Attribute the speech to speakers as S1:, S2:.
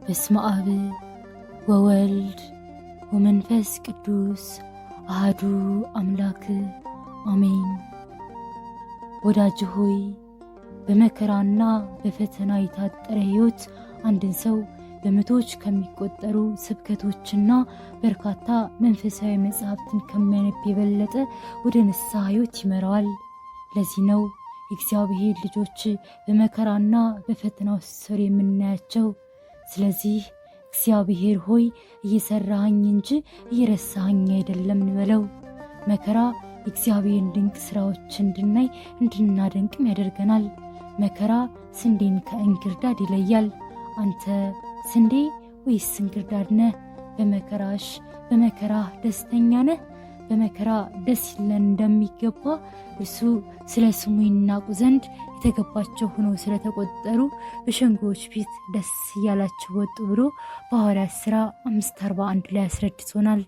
S1: በስመ አብ ወወልድ ወመንፈስ ቅዱስ አሐዱ አምላክ አሜን። ወዳጅ ሆይ በመከራና በፈተና የታጠረ ሕይወት አንድን ሰው በመቶዎች ከሚቆጠሩ ስብከቶችና በርካታ መንፈሳዊ መጽሐፍትን ከሚያነብ የበለጠ ወደ ንስሐ ሕይወት ይመራዋል። ለዚህ ነው የእግዚአብሔር ልጆች በመከራና በፈተና ውስጥ የምናያቸው። ስለዚህ እግዚአብሔር ሆይ እየሰራኸኝ እንጂ እየረሳኸኝ አይደለም እንበለው። መከራ የእግዚአብሔርን ድንቅ ስራዎች እንድናይ እንድናደንቅም ያደርገናል። መከራ ስንዴን ከእንክርዳድ ይለያል። አንተ ስንዴ ወይስ እንክርዳድ ነህ? በመከራ ደስተኛ ነህ? በመከራ ደስ ይለን እንደሚገባ እሱ ስለ ስሙ ይናቁ ዘንድ የተገባቸው ሆነው ስለተቆጠሩ በሸንጎዎች ፊት ደስ እያላቸው ወጡ ብሎ በሐዋርያት ሥራ 5:41 ላይ ያስረድቶናል።